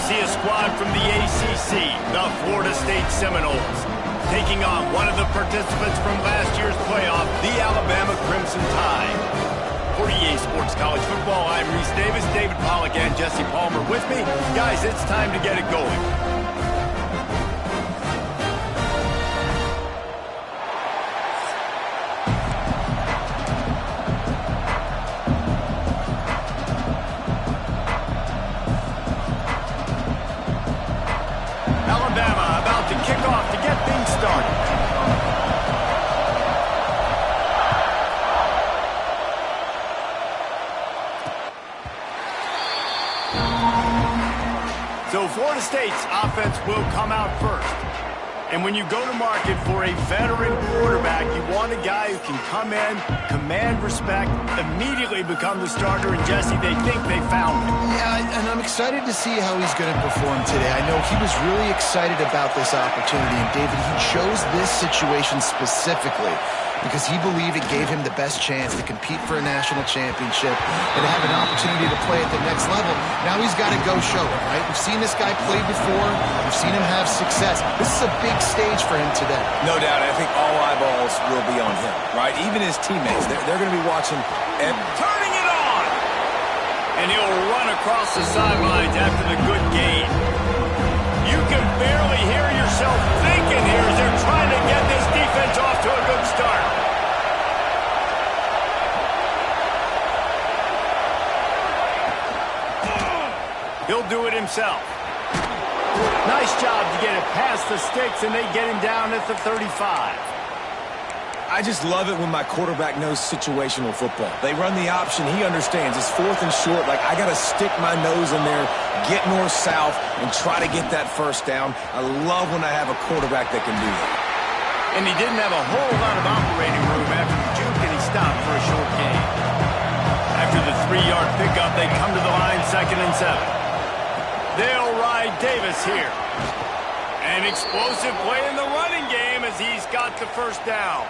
see a squad from the ACC, the Florida State Seminoles, taking on one of the participants from last year's playoff, the Alabama Crimson Tide. For EA Sports College Football, I'm Reese Davis, David Pollack, and Jesse Palmer with me. Guys, it's time to get it going. Alabama about to kick off to get things started. So Florida State's offense will come out first. And when you go to market for a veteran quarterback, you want a guy who can come in, command respect, immediately become the starter. And Jesse, they think they found him. Yeah, and I'm excited to see how he's going to perform today. I know he was really excited about this opportunity. And David, he chose this situation specifically because he believed it gave him the best chance to compete for a national championship and to have an opportunity to play at the next level. Now he's got to go show it, right? We've seen this guy play before. We've seen him have success. This is a big stage for him today. No doubt. I think all eyeballs will be on him, right? Even his teammates, they're going to be watching. Turning it on! And he'll run across the sidelines after the good gain. You can barely hear yourself thinking here as they're trying to get this defense off to a good start. He'll do it himself. Nice job to get it past the sticks, and they get him down at the 35. I just love it when my quarterback knows situational football. They run the option. He understands. It's fourth and short. Like, I got to stick my nose in there, get north-south, and try to get that first down. I love when I have a quarterback that can do that. And he didn't have a whole lot of operating room after the juke, and he stopped for a short gain. After the 3-yard pickup, they come to the line, 2nd and 7. They'll ride Davis here. An explosive play in the running game as he's got the first down.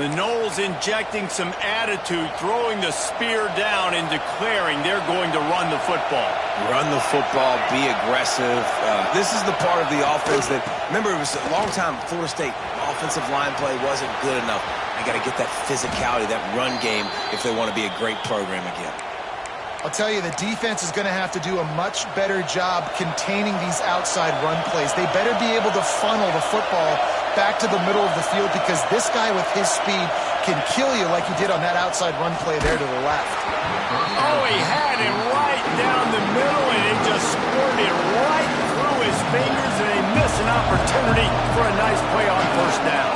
The Noles injecting some attitude, throwing the spear down and declaring they're going to run the football. Run the football, be aggressive. This is the part of the offense that, remember, it was a long time, Florida State offensive line play wasn't good enough. They got to get that physicality, that run game, if they want to be a great program again. I'll tell you, the defense is going to have to do a much better job containing these outside run plays. They better be able to funnel the football back to the middle of the field because this guy with his speed can kill you like he did on that outside run play there to the left. Oh, he had him right down the middle, and it just squirted right through his fingers, and they miss an opportunity for a nice play on first down.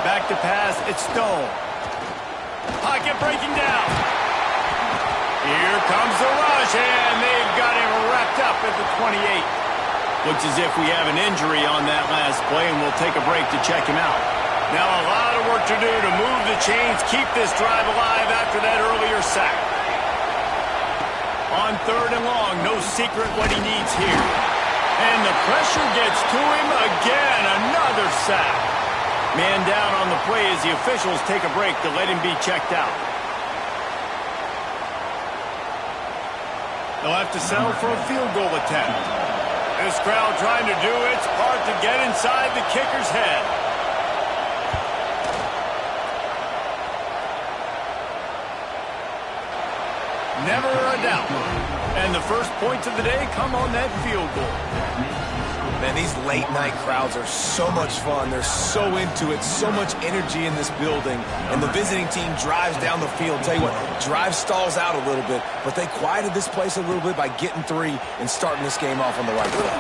Back to pass, it's Stone. Pocket breaking down. Here comes the rush, and they've got him wrapped up at the 28. Looks as if we have an injury on that last play, and we'll take a break to check him out. Now a lot of work to do to move the chains, keep this drive alive after that earlier sack. On 3rd and long, no secret what he needs here. And the pressure gets to him again, another sack. Man down on the play as the officials take a break to let him be checked out. They'll have to settle for a field goal attempt. This crowd trying to do its part to get inside the kicker's head. Never a doubt. And the first points of the day come on that field goal. Man, these late-night crowds are so much fun. They're so into it, so much energy in this building. And the visiting team drives down the field. Tell you what, drive stalls out a little bit, but they quieted this place a little bit by getting 3 and starting this game off on the right foot.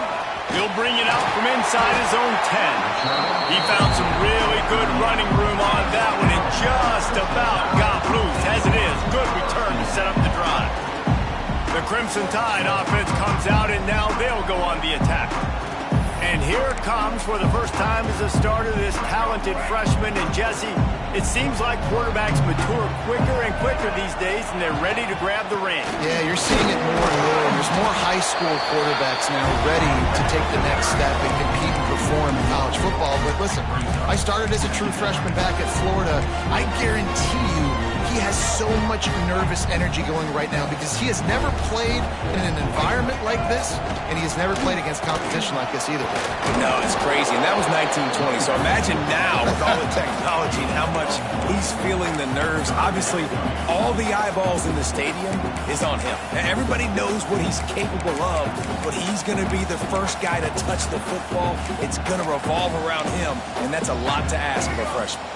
He'll bring it out from inside his own 10. He found some really good running room on that one and just about got loose. As it is, good return to set up the drive. The Crimson Tide offense comes out, and now they'll go on the attack. And here it comes for the first time as a starter, this talented freshman. And Jesse, it seems like quarterbacks mature quicker and quicker these days, and they're ready to grab the reins. Yeah, you're seeing it more and more. There's more high school quarterbacks now ready to take the next step and compete and perform in college football. But listen, I started as a true freshman back at Florida. I guarantee you he he has so much nervous energy going right now because he has never played in an environment like this, and he has never played against competition like this either. No, it's crazy, and that was 1920. So imagine now with all the technology and how much he's feeling the nerves. Obviously, all the eyeballs in the stadium is on him. Everybody knows what he's capable of, but he's going to be the first guy to touch the football. It's going to revolve around him, and that's a lot to ask of a freshman.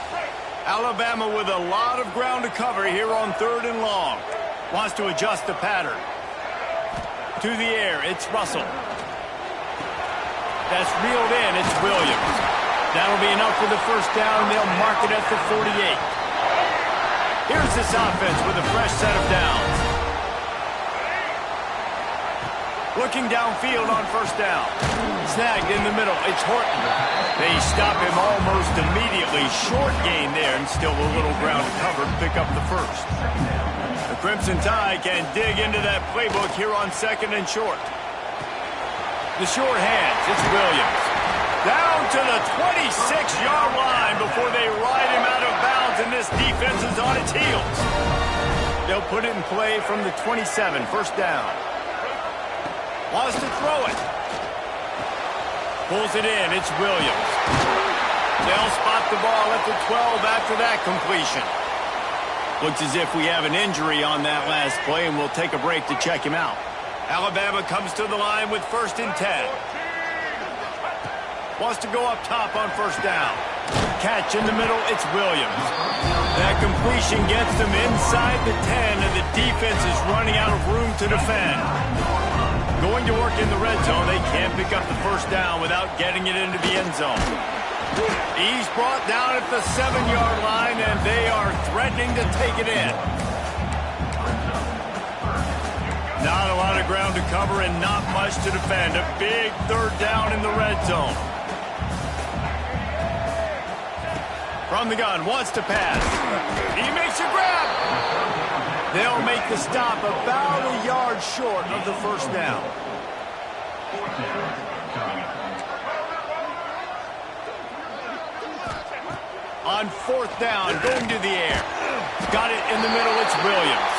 Alabama with a lot of ground to cover here on 3rd and long. Wants to adjust the pattern. To the air, it's Russell. That's reeled in, it's Williams. That'll be enough for the first down, and they'll mark it at the 48. Here's this offense with a fresh set of downs. Looking downfield on first down. Snagged in the middle, it's Horton. They stop him almost immediately. Short gain there, and still a little ground to cover to pick up the first. The Crimson Tide can dig into that playbook here on 2nd and short. The short hands, it's Williams. Down to the 26-yard line before they ride him out of bounds, and this defense is on its heels. They'll put it in play from the 27, first down. Wants to throw it. Pulls it in, it's Williams. They'll spot the ball at the 12 after that completion. Looks as if we have an injury on that last play, and we'll take a break to check him out. Alabama comes to the line with 1st and 10. Wants to go up top on first down. Catch in the middle, it's Williams. That completion gets them inside the 10, and the defense is running out of room to defend. Going to work in the red zone. They can't pick up the first down without getting it into the end zone. He's brought down at the 7-yard line, and they are threatening to take it in. Not a lot of ground to cover and not much to defend. A big 3rd down in the red zone. From the gun, wants to pass. He makes a grab. They'll make the stop about a yard short of the first down. On 4th down, going to the air. Got it in the middle, it's Williams.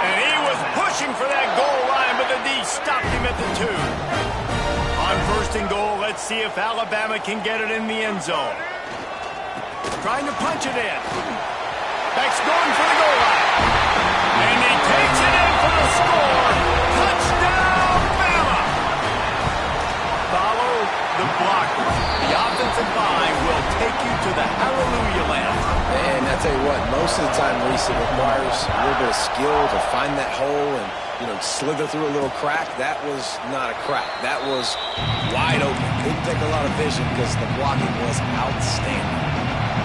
And he was pushing for that goal line, but the D stopped him at the 2. On 1st and goal, let's see if Alabama can get it in the end zone. Trying to punch it in. Beck's going for the goal line. And he takes it in for the score. Touchdown, Bama! Follow the blocker. The offensive line will take you to the hallelujah land. And I tell you what, most of the time, Reese, it requires a little bit of skill to find that hole and, slither through a little crack. That was not a crack. That was wide open. Didn't take a lot of vision because the blocking was outstanding.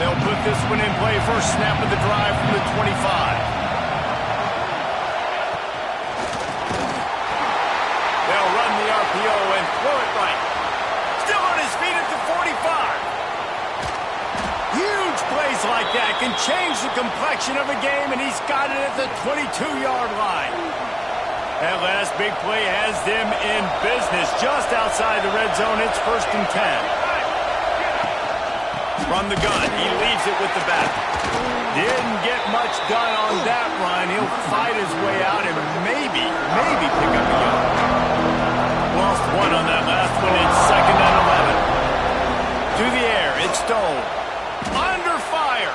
They'll put this one in play. First snap of the drive from the 25. They'll run the RPO and throw it right. Still on his feet at the 45. Huge plays like that can change the complexion of a game, and he's got it at the 22-yard line. That last big play has them in business just outside the red zone. It's 1st and 10. From the gun, he leaves it with the back. Didn't get much done on that run. He'll fight his way out and maybe pick up a yard. Lost one on that last one. It's 2nd and 11. To the air, it's Stone. Under fire.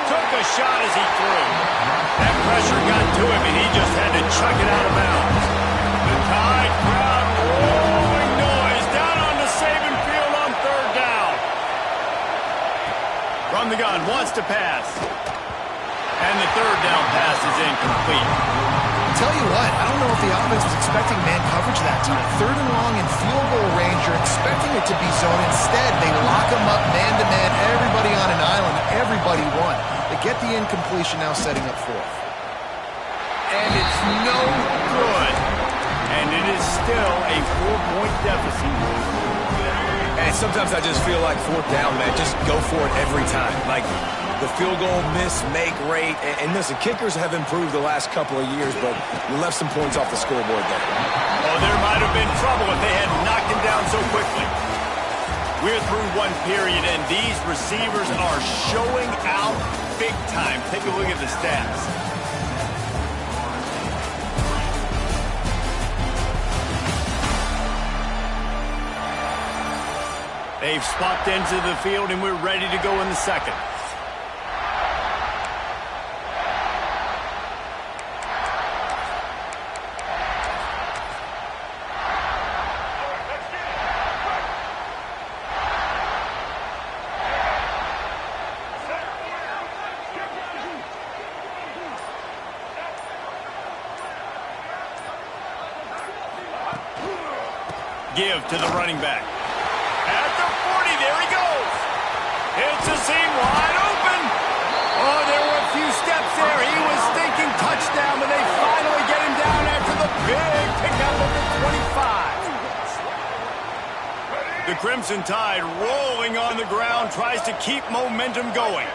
Took a shot as he threw. That pressure got to him, and he just had to chuck it out of bounds. The Tide crowd rolling noise down on the Saban field on 3rd down. From the gun, wants to pass. And the 3rd down pass is incomplete. Tell you what, I don't know if the offense was expecting man coverage that time. 3rd and long in field goal range, you're expecting it to be zone. Instead, they lock them up man-to-man, everybody on an island, everybody won. They get the incompletion, now setting up 4th. And it's no good. And it is still a 4-point deficit. And sometimes I just feel like 4th down, man, just go for it every time. Like, the field goal miss, make rate. And listen, kickers have improved the last couple of years, but you left some points off the scoreboard there. Oh, there might have been trouble if they had knocked him down so quickly. We're through one period, and these receivers are showing out big time. Take a look at the stats. They've swapped into the field, and we're ready to go in the second. Give to the running back. At the 40, there he goes. It's a seam wide open. Oh, there were a few steps there. He was thinking touchdown, but they finally get him down after the big pickup of the 25. The Crimson Tide rolling on the ground, tries to keep momentum going.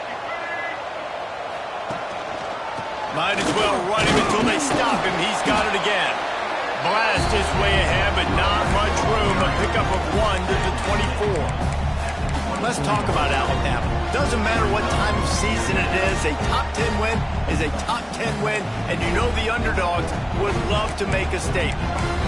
Might as well run him until they stop him. He's got it again. Blast his way ahead, but not much room. A pickup of 1 to the 24. Let's talk about Alabama. Doesn't matter what time of season it is, a top 10 win is a top 10 win, and you know the underdogs would love to make a statement.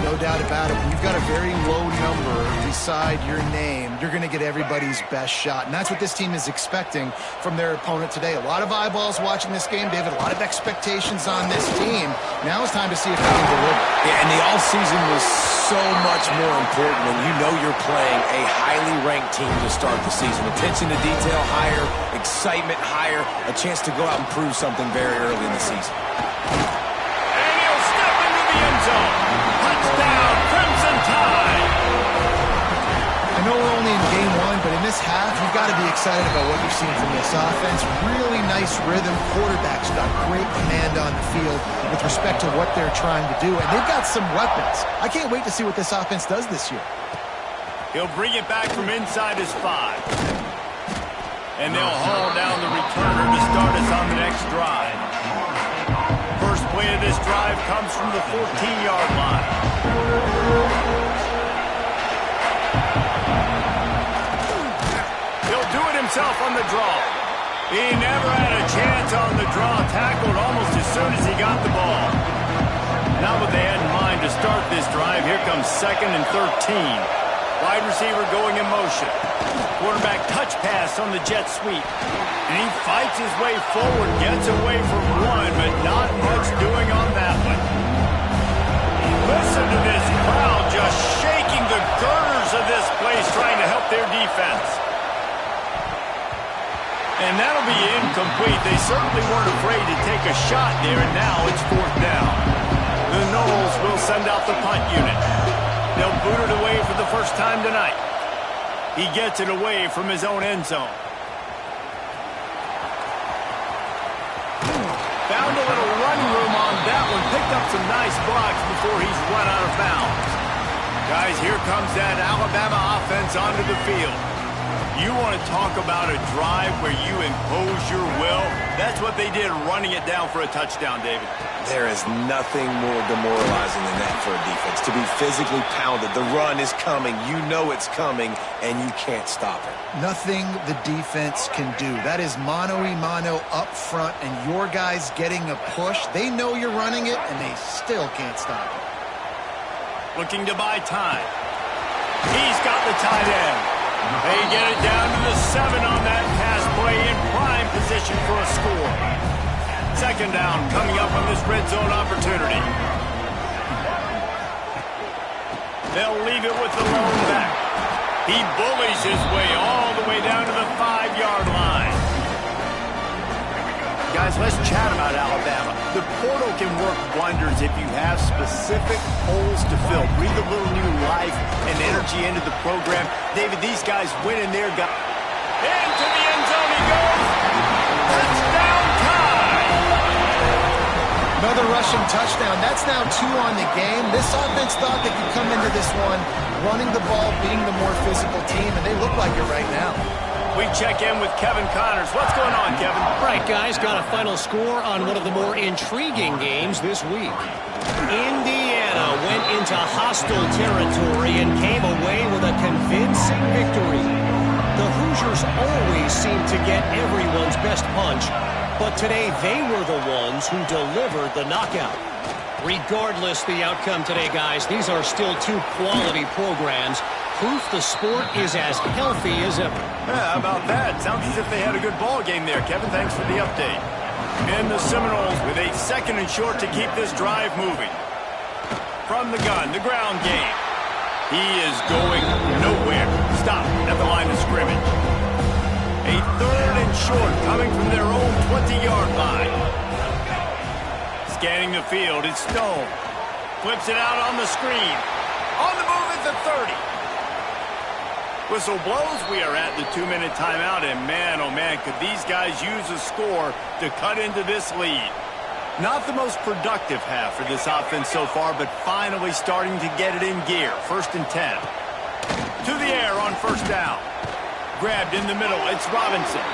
No doubt about it. When you've got a very low number beside your name, you're going to get everybody's best shot. And that's what this team is expecting from their opponent today. A lot of eyeballs watching this game, David. A lot of expectations on this team. Now it's time to see if they can deliver. Yeah, and the offseason was so much more important when you know you're playing a highly ranked team to start the season. Attention to detail higher, excitement higher, a chance to go out and prove something very early in the season. And he'll step into the end zone. Touchdown, Crimson Tide. I know we're only in game 1, but in this half, you've got to be excited about what you've seen from this offense. Really nice rhythm. Quarterback's got great command on the field with respect to what they're trying to do, and they've got some weapons. I can't wait to see what this offense does this year. He'll bring it back from inside his 5. And they'll haul down the returner to start us on the next drive. First play of this drive comes from the 14-yard line. He'll do it himself on the draw. He never had a chance on the draw. Tackled almost as soon as he got the ball. Not what they had in mind to start this drive. Here comes 2nd and 13. Wide receiver going in motion. Quarterback touch pass on the jet sweep. And he fights his way forward, gets away from 1, but not much doing on that one. Listen to this crowd just shaking the girders of this place, trying to help their defense. And that'll be incomplete. They certainly weren't afraid to take a shot there, and now it's 4th down. The Noles will send out the punt unit. They'll boot it away for the first time tonight. He gets it away from his own end zone. Found a little running room on that one. Picked up some nice blocks before he's run out of bounds. Guys, here comes that Alabama offense onto the field. You want to talk about a drive where you impose your will? That's what they did, running it down for a touchdown, David. There is nothing more demoralizing than that for a defense. To be physically pounded. The run is coming. You know it's coming, and you can't stop it. Nothing the defense can do. That is mano-a-mano up front, and your guys getting a push. They know you're running it, and they still can't stop it. Looking to buy time. He's got the tight end. They get it down to the 7 on that pass play, in prime position for a score. 2nd down coming up on this red zone opportunity. They'll leave it with the lone back. He bullies his way all the way down to the 5-yard line. Guys, let's chat about Alabama. The portal can work wonders if you have specific holes to fill. Breathe a little new life and energy into the program. David, these guys win in their guy. Into the end zone he goes. Touchdown Tide. Another rushing touchdown. That's now 2 on the game. This offense thought they could come into this one running the ball, being the more physical team, and they look like it right now. We check in with Kevin Connors. What's going on, Kevin? Right, guys, got a final score on one of the more intriguing games this week. Indiana went into hostile territory and came away with a convincing victory. The Hoosiers always seem to get everyone's best punch, but today they were the ones who delivered the knockout. Regardless the outcome today, guys, these are still two quality programs. Proof the sport is as healthy as ever. Yeah, how about that? Sounds as if they had a good ball game there, Kevin. Thanks for the update. And the Seminoles with a 2nd and short to keep this drive moving. From the gun, the ground game. He is going nowhere. Stop at the line of scrimmage. A 3rd and short coming from their own 20-yard line. Scanning the field, it's Stone. Flips it out on the screen. On the move at the 30. Whistle blows. We are at the 2-minute timeout, and man, oh man, could these guys use a score to cut into this lead. Not the most productive half for this offense so far, but finally starting to get it in gear. 1st and 10. To the air on 1st down. Grabbed in the middle. It's Robinson.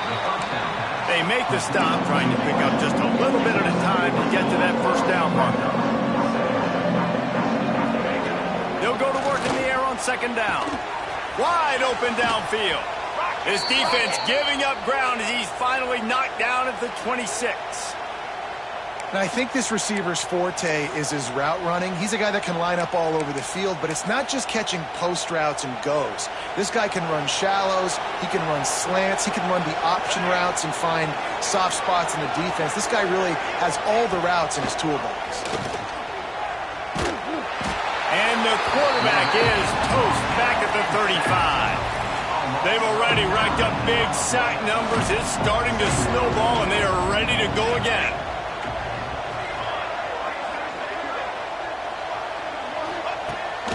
They make the stop, trying to pick up just a little bit at a time to get to that 1st down marker. They'll go to work in the air on 2nd down. Wide open downfield. His defense giving up ground as he's finally knocked down at the 26. And I think this receiver's forte is his route running. He's a guy that can line up all over the field, but it's not just catching post routes and goes. This guy can run shallows, he can run slants, he can run the option routes and find soft spots in the defense. This guy really has all the routes in his toolbox. And the quarterback is toast back at the 35. They've already racked up big sack numbers. It's starting to snowball, and they are ready to go again.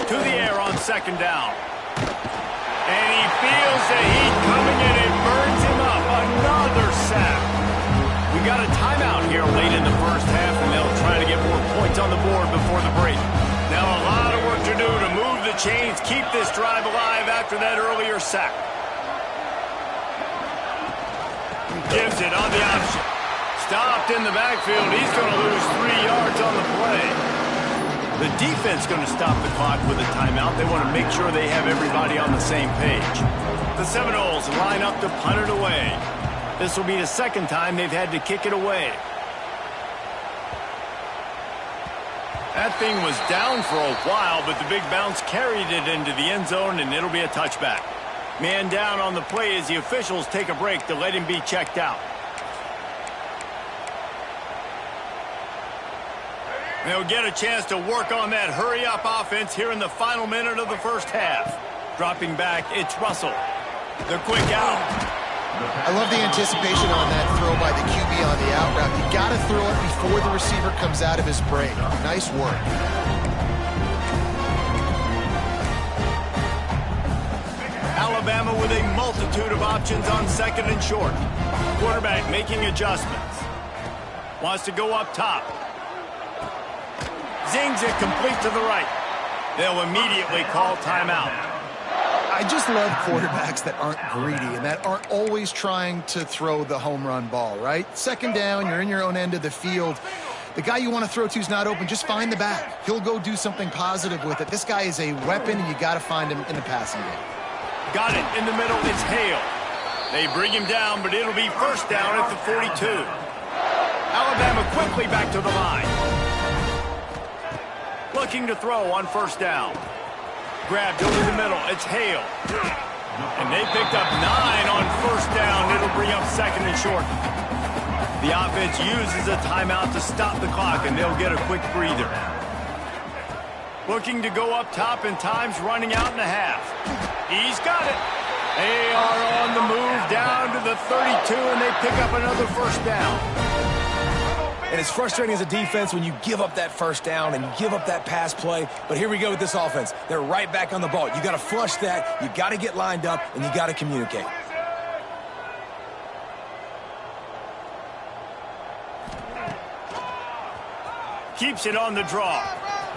To the air on 2nd down. And he feels the heat coming in and burns him up. Another sack. We got a timeout here late in the 1st half, and they'll try to get more points on the board before the break. Now a lot of work to do to move the chains, keep this drive alive after that earlier sack. Gives it on the option. Stopped in the backfield. He's going to lose 3 yards on the play. The defense going to stop the clock with a timeout. They want to make sure they have everybody on the same page. The Seminoles line up to punt it away. This will be the 2nd time they've had to kick it away. That thing was down for a while, but the big bounce carried it into the end zone, and it'll be a touchback. Man down on the play as the officials take a break to let him be checked out. They'll get a chance to work on that hurry-up offense here in the final minute of the 1st half. Dropping back, it's Russell. The quick out. I love the anticipation on that throw by the QB on the out route. You got to throw it before the receiver comes out of his break. Nice work. Alabama with a multitude of options on 2nd and short. Quarterback making adjustments. Wants to go up top. Zings it complete to the right. They'll immediately call timeout. I just love quarterbacks that aren't greedy and that aren't always trying to throw the home run ball, right? 2nd down, you're in your own end of the field. The guy you want to throw to is not open. Just find the back. He'll go do something positive with it. This guy is a weapon, and you got to find him in the passing game. Got it in the middle. It's Hale. They bring him down, but it'll be 1st down at the 42. Alabama quickly back to the line. Looking to throw on 1st down. Grabbed over the middle. It's Hale. And they picked up 9 on 1st down. It'll bring up 2nd and short. The offense uses a timeout to stop the clock, and they'll get a quick breather. Looking to go up top, and time's running out in the half. He's got it. They are on the move down to the 32, and they pick up another 1st down. And it's frustrating as a defense when you give up that 1st down and you give up that pass play. But here we go with this offense. They're right back on the ball. You got to flush that. You got to get lined up, and you got to communicate. Keeps it on the draw.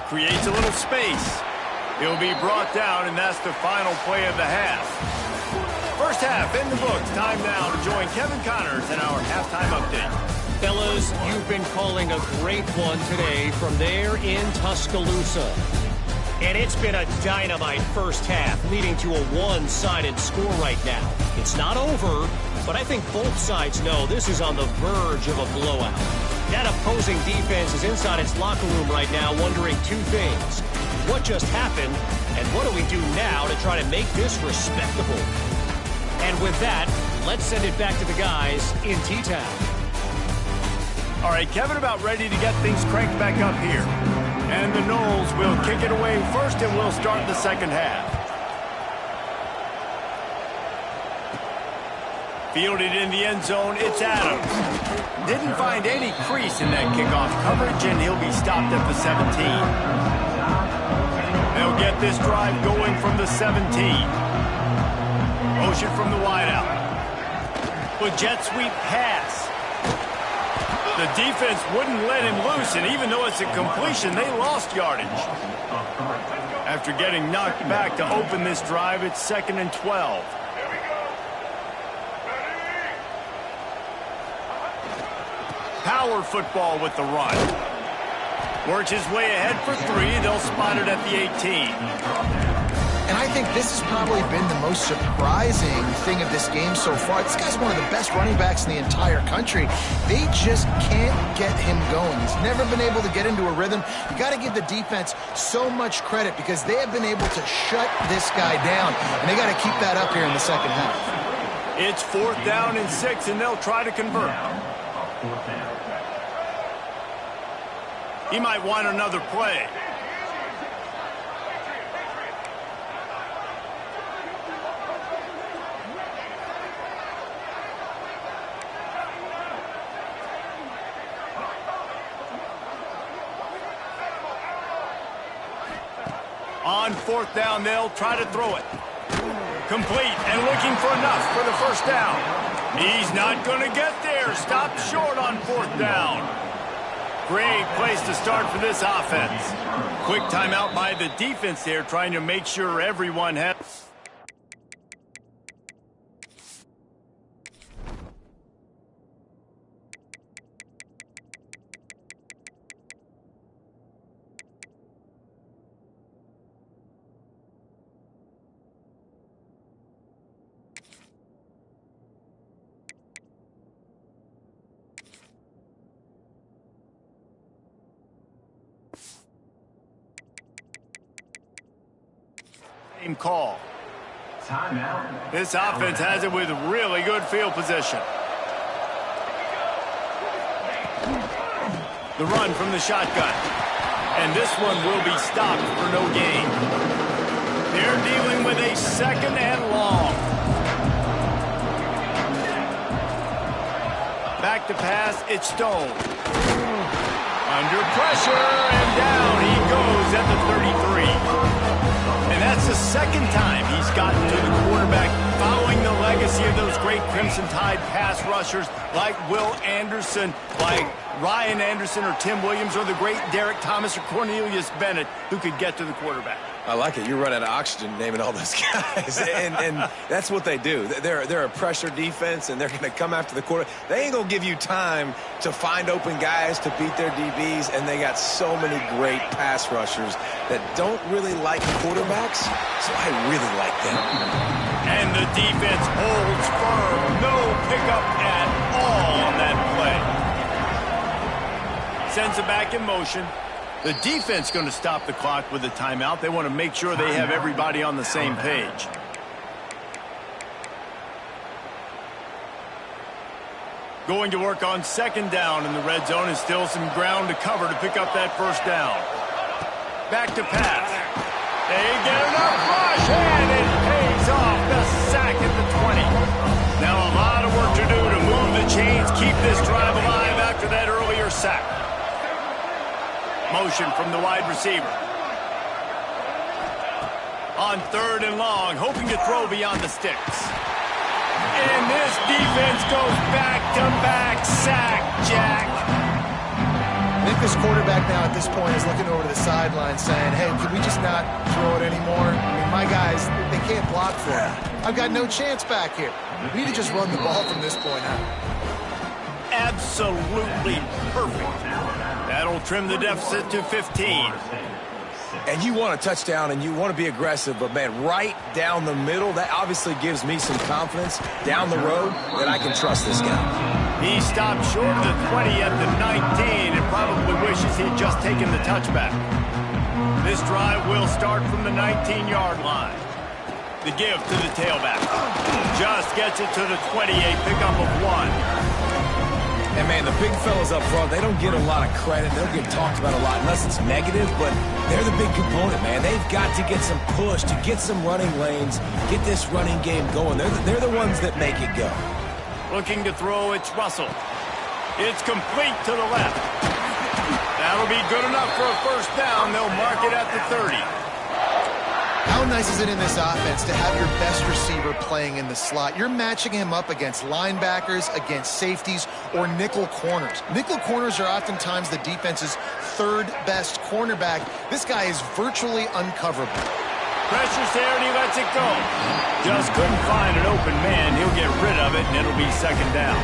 Creates a little space. He'll be brought down, and that's the final play of the half. 1st half in the books. Time now to join Kevin Connors in our halftime update. Fellas, you've been calling a great one today from there in Tuscaloosa. And it's been a dynamite first half, leading to a one-sided score right now. It's not over, but I think both sides know this is on the verge of a blowout. That opposing defense is inside its locker room right now wondering two things. What just happened, and what do we do now to try to make this respectable? And with that, let's send it back to the guys in T-Town. All right, Kevin about ready to get things cranked back up here. And the Knowles will kick it away first, and we'll start the second half. Fielded in the end zone, it's Adams. Didn't find any crease in that kickoff coverage, and he'll be stopped at the 17. They'll get this drive going from the 17. Motion from the wideout. With jet sweep pass. The defense wouldn't let him loose, and even though it's a completion, they lost yardage. After getting knocked back to open this drive, it's 2nd and 12. Power football with the run. Works his way ahead for 3. They'll spot it at the 18. And I think this has probably been the most surprising thing of this game so far. This guy's one of the best running backs in the entire country. They just can't get him going. He's never been able to get into a rhythm. You got to give the defense so much credit because they have been able to shut this guy down. And they got to keep that up here in the second half. It's 4th down and 6, and they'll try to convert. He might want another play. On 4th down, they'll try to throw it. Complete and looking for enough for the first down. He's not going to get there. Stopped short on 4th down. Great place to start for this offense. Quick timeout by the defense there, trying to make sure everyone has... call. Timeout. This offense has it with really good field position. The run from the shotgun. And this one will be stopped for no gain. They're dealing with a 2nd and long. Back to pass, it's Stone. Under pressure, and down he goes at the 33. And that's the 2nd time he's gotten to the quarterback, following the legacy of those great Crimson Tide pass rushers like Will Anderson, like Ryan Anderson or Tim Williams, or the great Derek Thomas or Cornelius Bennett, who could get to the quarterback. I like it. You run out of oxygen naming all those guys. and that's what they do. They're a pressure defense, and they're going to come after the quarterback. They ain't going to give you time to find open guys to beat their DBs, and they got so many great pass rushers that don't really like quarterbacks, so I really like them. And the defense holds firm. No pickup at all on that play. Sends it back in motion. The defense going to stop the clock with a timeout. They want to make sure they have everybody on the same page. Going to work on 2nd down in the red zone, and still some ground to cover to pick up that first down. Back to pass. They get enough rush, and it pays off. The sack at the 20. Now a lot of work to do to move the chains, keep this drive alive after that earlier sack. Motion from the wide receiver. On 3rd and long, hoping to throw beyond the sticks. And this defense goes back-to-back sack, Jack. I think this quarterback now at this point is looking over to the sideline saying, hey, could we just not throw it anymore? I mean, my guys, they can't block for it. I've got no chance back here. We need to just run the ball from this point on. Absolutely perfect. That'll trim the deficit to 15. And you want a touchdown and you want to be aggressive, but, man, right down the middle, that obviously gives me some confidence down the road that I can trust this guy. He stopped short of the 20 at the 19 and probably wishes he'd just taken the touchback. This drive will start from the 19-yard line. The give to the tailback. Just gets it to the 28, pickup of 1. And, man, the big fellas up front, they don't get a lot of credit. They don't get talked about a lot unless it's negative, but they're the big component, man. They've got to get some push, to get some running lanes, get this running game going. They're the ones that make it go. Looking to throw, it's Russell. It's complete to the left. That'll be good enough for a first down. They'll mark it at the 30. How nice is it in this offense to have your best receiver playing in the slot? You're matching him up against linebackers, against safeties, or nickel corners. Nickel corners are oftentimes the defense's third best cornerback. This guy is virtually uncoverable. Pressure's there and he lets it go. Just couldn't find an open man. He'll get rid of it and it'll be second down.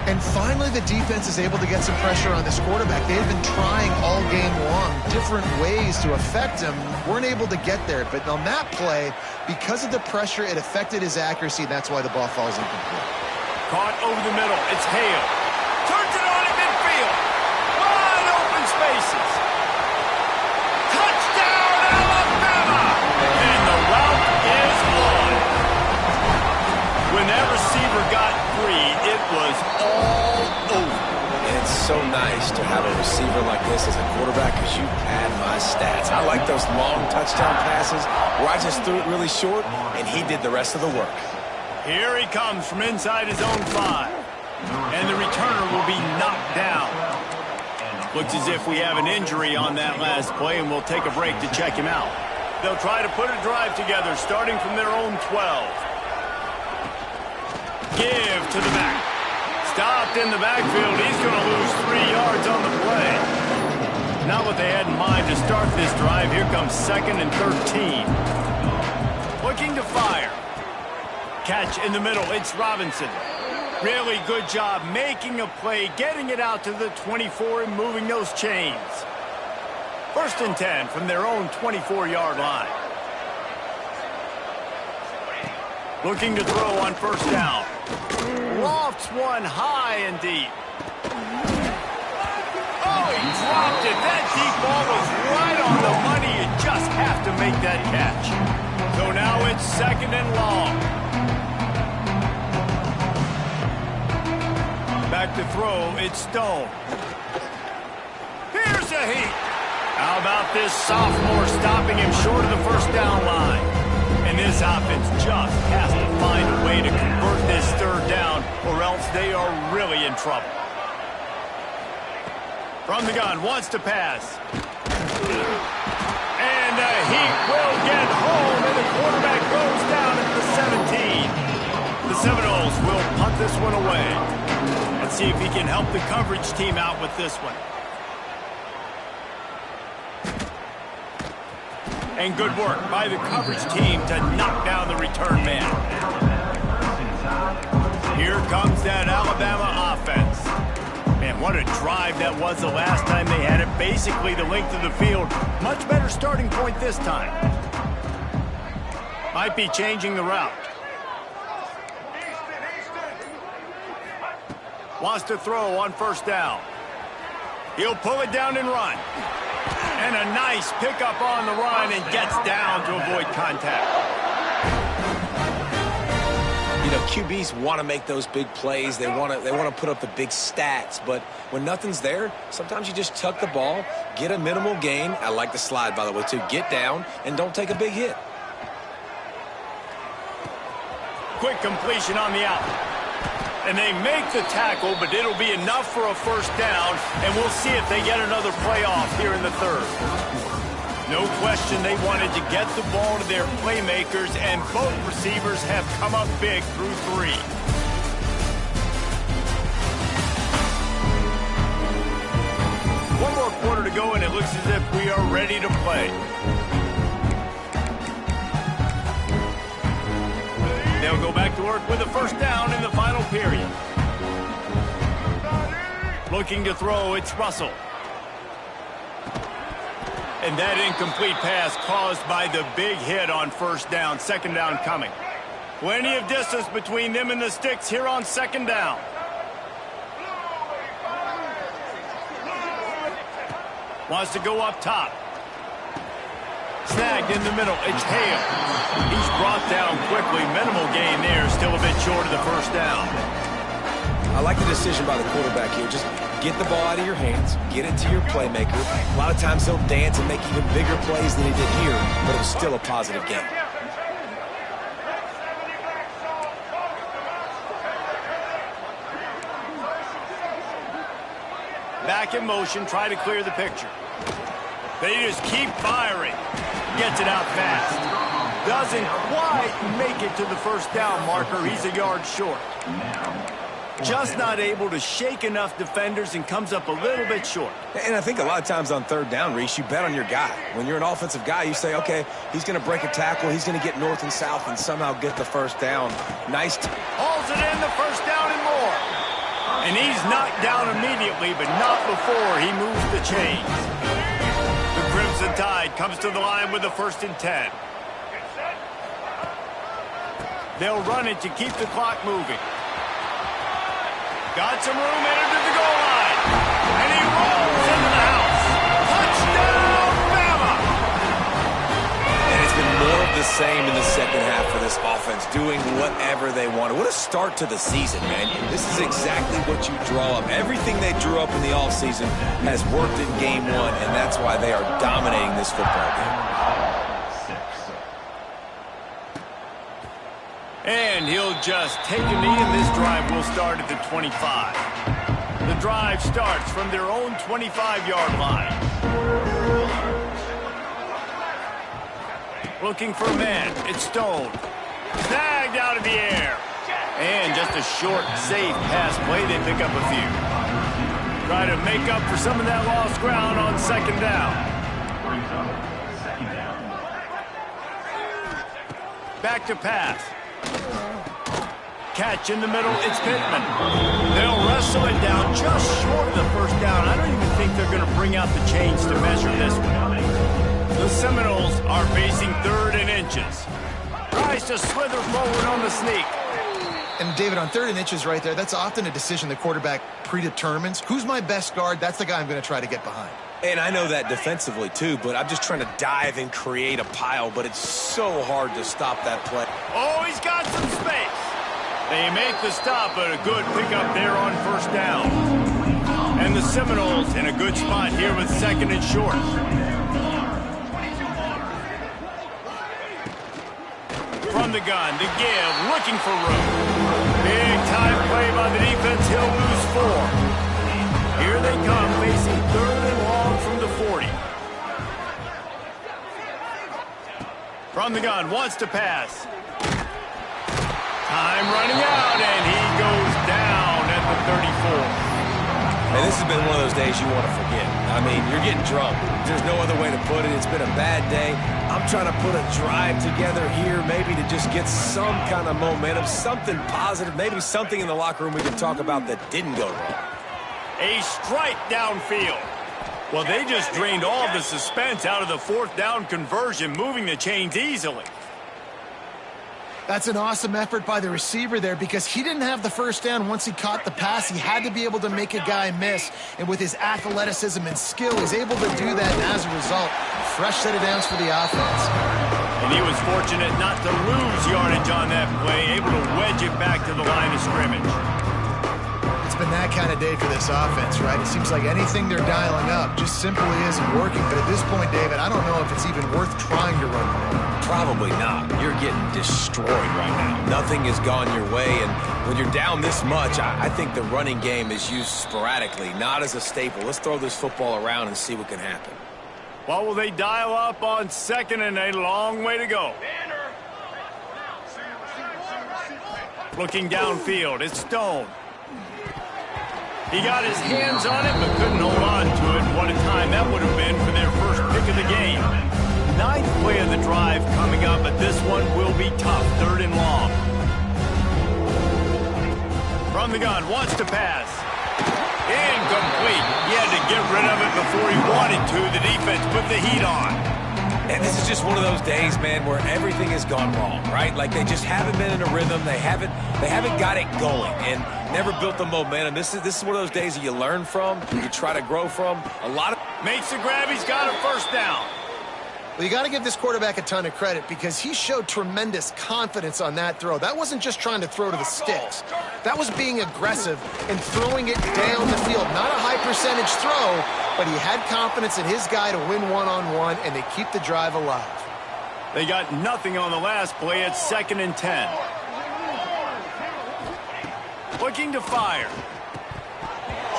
And finally, the defense is able to get some pressure on this quarterback. They've been trying all game long different ways to affect him. Weren't able to get there. But on that play, because of the pressure, it affected his accuracy. That's why the ball falls incomplete. Caught over the middle. It's Hale. Turns it on at midfield. Wide open spaces. Touchdown, Alabama! And the route is on. When that receiver got free, it was all over. And it's so nice to have a receiver like this as a quarterback because you pad my stats. I like those long touchdown passes where I just threw it really short and he did the rest of the work. Here he comes from inside his own 5. And the returner will be knocked down. Looks as if we have an injury on that last play, and we'll take a break to check him out. They'll try to put a drive together starting from their own 12. Give to the back. Stopped in the backfield. He's going to lose 3 yards on the play. Not what they had in mind to start this drive. Here comes 2nd and 13. Looking to fire. Catch in the middle. It's Robinson. Really good job making a play, getting it out to the 24 and moving those chains. 1st and 10 from their own 24-yard line. Looking to throw on first down. Lofts one high and deep. Oh, he dropped it. That deep ball was right on the money. You just have to make that catch. So now it's 2nd and long. Back to throw, it's Stone. Here's a heat. How about this sophomore stopping him short of the first down line? And this offense just has to find a way to convert this 3rd down, or else they are really in trouble. From the gun, wants to pass. And the heat will get home, and the quarterback goes down at the 17. The Seminoles will punt this one away. Let's see if he can help the coverage team out with this one. And good work by the coverage team to knock down the return man. Here comes that Alabama offense. Man, what a drive that was the last time they had it. Basically the length of the field. Much better starting point this time. Might be changing the route. Wants to throw on first down. He'll pull it down and run. And a nice pickup on the run and gets down to avoid contact. You know, QBs want to make those big plays. They want to put up the big stats. But when nothing's there, sometimes you just tuck the ball, get a minimal gain. I like the slide, by the way, too. Get down and don't take a big hit. Quick completion on the out. And they make the tackle, but it'll be enough for a first down, and we'll see if they get another playoff here in the 3rd. No question they wanted to get the ball to their playmakers, and both receivers have come up big through 3. One more quarter to go, and it looks as if we are ready to play. They'll go back to work with a first down in the final period. Looking to throw, it's Russell. And that incomplete pass caused by the big hit on first down. Second down coming. Plenty of distance between them and the sticks here on second down. Wants to go up top. Snagged in the middle. It's Hale. He's brought down quickly. Minimal gain there. Still a bit short of the first down. I like the decision by the quarterback here. Just get the ball out of your hands. Get it to your playmaker. A lot of times he'll dance and make even bigger plays than he did here, but it was still a positive game. Back in motion, try to clear the picture. They just keep firing. Gets it out fast. Doesn't quite make it to the first down marker. He's a yard short. Just not able to shake enough defenders and comes up a little bit short. And I think a lot of times on third down, Reese, you bet on your guy. When you're an offensive guy, you say, okay, he's going to break a tackle, he's going to get north and south and somehow get the first down. Nice. Hauls it in, the first down and more. And he's knocked down immediately, but not before he moves the chains. The Crimson Tide comes to the line with a 1st and 10. They'll run it to keep the clock moving. Got some room, entered to the goal line. And he rolls into the house. Touchdown, Bama! And it's been more of the same in the second half for this offense, doing whatever they wanted. What a start to the season, man. This is exactly what you draw up. Everything they drew up in the offseason has worked in game one, and that's why they are dominating this football game. And he'll just take a knee, and this drive will start at the 25. The drive starts from their own 25-yard line. Looking for a man. It's Stone. Snagged out of the air. And just a short, safe pass play. They pick up a few. Try to make up for some of that lost ground on second down. Back to pass. Catch in the middle, it's Pittman. They'll wrestle it down just short of the first down. I don't even think they're going to bring out the chains to measure this one. The Seminoles are facing 3rd and inches. Tries to slither forward on the sneak. And David, on 3rd and inches right there, that's often a decision the quarterback predetermines. Who's my best guard? That's the guy I'm going to try to get behind. And I know that defensively, too, but I'm just trying to dive and create a pile, but it's so hard to stop that play. Oh, he's got some space. They make the stop, but a good pickup there on first down. And the Seminoles in a good spot here with 2nd and short. From the gun, the give, looking for room. Big time play by the defense. He'll lose 4. Here they come, facing 3rd and long from the 40. From the gun, wants to pass. Time running out, and he goes down at the 34. And this has been one of those days you want to forget. I mean, you're getting drunk. There's no other way to put it. It's been a bad day. I'm trying to put a drive together here, maybe to just get some kind of momentum, something positive, maybe something in the locker room we can talk about that didn't go wrong. A strike downfield. Well, they just drained all the suspense out of the 4th down conversion, moving the chains easily. That's an awesome effort by the receiver there because he didn't have the first down once he caught the pass. He had to be able to make a guy miss. And with his athleticism and skill, he's able to do that. And as a result, fresh set of downs for the offense. And he was fortunate not to lose yardage on that play, able to wedge it back to the line of scrimmage. It's been that kind of day for this offense, right? It seems like anything they're dialing up just simply isn't working. But at this point, David, I don't know if it's even worth trying to run. Probably not. You're getting destroyed right now. Nothing has gone your way, and when you're down this much, I think the running game is used sporadically, not as a staple. Let's throw this football around and see what can happen. What will they dial up on 2nd and a long way to go? Looking downfield, it's Stone. He got his hands on it, but couldn't hold on to it. What a time that would have been for their first pick of the game. 9th play of the drive coming up, but this one will be tough. 3rd and long. From the gun, wants to pass. Incomplete. He had to get rid of it before he wanted to. The defense put the heat on. And this is just one of those days, man, where everything has gone wrong, right? Like they just haven't been in a rhythm. They haven't got it going and never built the momentum. This is one of those days that you learn from, you try to grow from. Makes the grab. He's got a first down. Well, you got to give this quarterback a ton of credit because he showed tremendous confidence on that throw. That wasn't just trying to throw to the sticks. That was being aggressive and throwing it down the field. Not a high percentage throw, but he had confidence in his guy to win one-on-one, and they keep the drive alive. They got nothing on the last play. It's 2nd and 10. Looking to fire.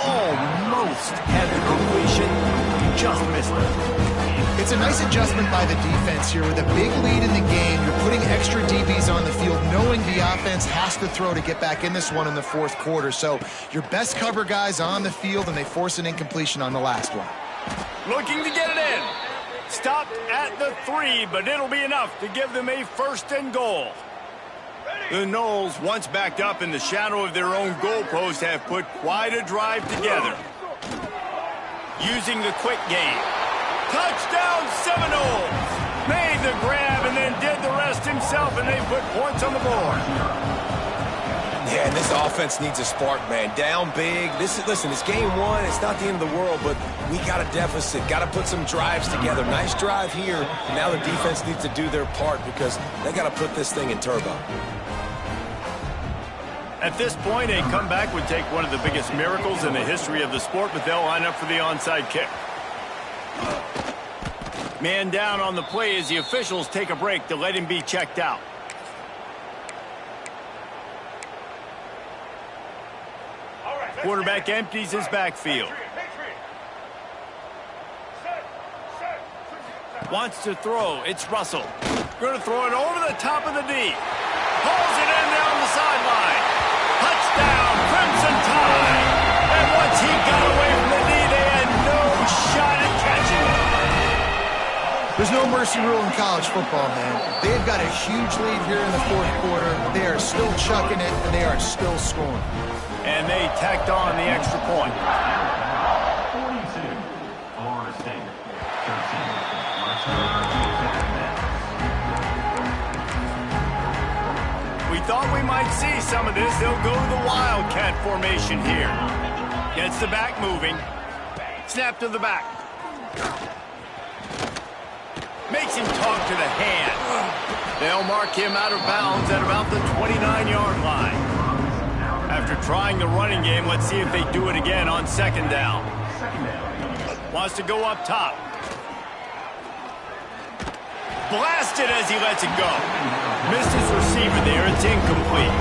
Almost had the completion. Just missed it. It's a nice adjustment by the defense here. With a big lead in the game, you're putting extra DBs on the field, knowing the offense has to throw to get back in this one in the 4th quarter. So your best cover guys on the field, and they force an incompletion on the last one. Looking to get it in. Stopped at the 3, but it'll be enough to give them a 1st and goal. The Knowles, once backed up in the shadow of their own goalpost, have put quite a drive together. Using the quick game. Touchdown Seminoles! Made the grab and then did the rest himself, and they put points on the board. Yeah, and this offense needs a spark, man. Down big. Listen, it's game 1. It's not the end of the world, but we got a deficit. Got to put some drives together. Nice drive here. Now the defense needs to do their part because they got to put this thing in turbo. At this point, a comeback would take one of the biggest miracles in the history of the sport, but they'll line up for the onside kick. Man down on the play as the officials take a break to let him be checked out. Quarterback empties his backfield. Wants to throw. It's Russell. Going to throw it over the top of the D. Pulls it in down the sideline. Touchdown, Crimson Tide. And once he got away from the D, they had no shot at catching it. There's no mercy rule in college football, man. They've got a huge lead here in the 4th quarter. They are still chucking it, and they are still scoring. And they tacked on the extra point. 42, Florida State. 13. We thought we might see some of this. They'll go to the Wildcat formation here. Gets the back moving. Snap to the back. Makes him talk to the hand. They'll mark him out of bounds at about the 29-yard line. After trying the running game, let's see if they do it again on 2nd down. Wants to go up top. Blasted as he lets it go. Missed his receiver there. It's incomplete.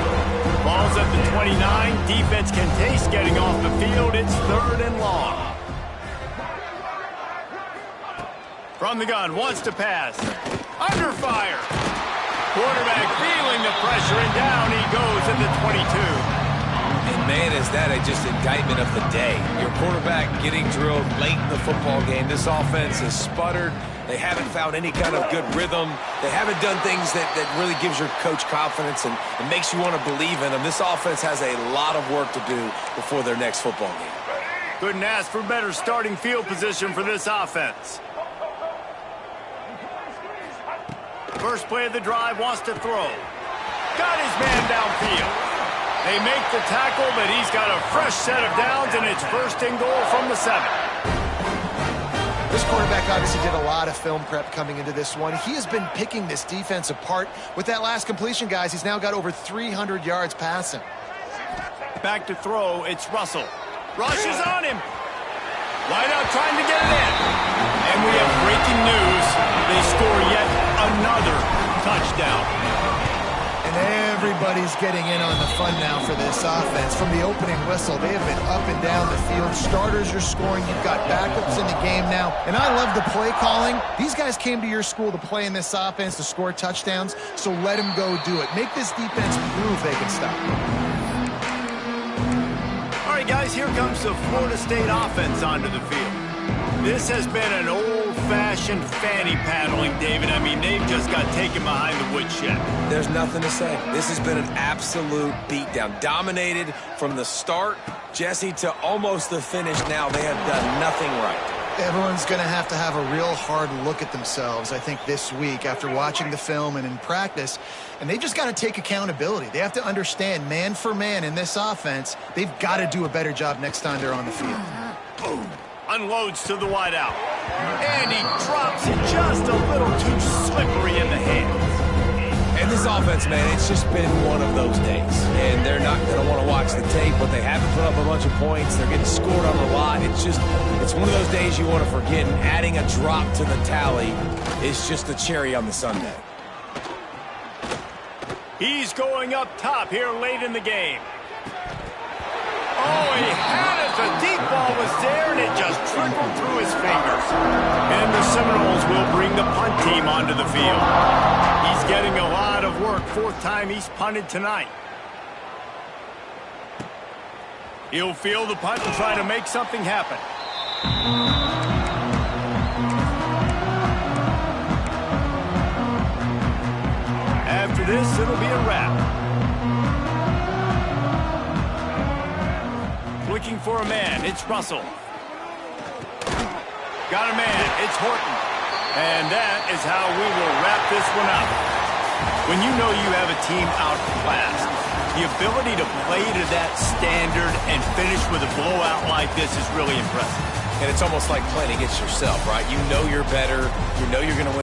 Ball's at the 29. Defense can taste getting off the field. It's 3rd and long. From the gun, wants to pass. Under fire. Quarterback feeling the pressure, and down he goes at the 22. And, man, is that just indictment of the day. Your quarterback getting drilled late in the football game. This offense has sputtered. They haven't found any kind of good rhythm. They haven't done things that really gives your coach confidence and makes you want to believe in them. This offense has a lot of work to do before their next football game. Couldn't ask for better starting field position for this offense. First play of the drive, wants to throw. Got his man downfield. They make the tackle, but he's got a fresh set of downs, and it's 1st and goal from the 7. This quarterback obviously did a lot of film prep coming into this one. He has been picking this defense apart. With that last completion, guys, he's now got over 300 yards passing. Back to throw, it's Russell. Rush is on him. Wide out trying to get it in. And we have breaking news. They score yet another touchdown. And everybody's getting in on the fun now for this offense. From the opening whistle, they have been up and down the field. Starters are scoring. You've got backups in the game now. And I love the play calling. These guys came to your school to play in this offense to score touchdowns, so let them go do it. Make this defense prove they can stop. All right, guys, here comes the Florida State offense onto the field. This has been an old old-fashioned fanny paddling, David. I mean, they've just got taken behind the woodshed. There's nothing to say. This has been an absolute beatdown. Dominated from the start, Jesse, to almost the finish now. They have done nothing right. Everyone's going to have a real hard look at themselves, I think, this week after watching the film and in practice. And they've just got to take accountability. They have to understand, man for man in this offense, they've got to do a better job next time they're on the field. Boom. Unloads to the wideout. And he drops it just a little too slippery in the hands. And this offense, man, it's just been one of those days. And they're not going to want to watch the tape, but they haven't put up a bunch of points. They're getting scored on a lot. It's one of those days you want to forget, and adding a drop to the tally is just the cherry on the sundae. He's going up top here late in the game. Oh, he had it. The deep ball was there, and it just trickled through his fingers. And the Seminoles will bring the punt team onto the field. He's getting a lot of work. Fourth time he's punted tonight. He'll field the punt and try to make something happen. After this, it'll be a wrap. Looking for a man, it's Russell. Got a man, it's Horton. And that is how we will wrap this one up. When you know you have a team outclassed, the ability to play to that standard and finish with a blowout like this is really impressive. And it's almost like playing against yourself, right? You know you're better. You know you're going to win.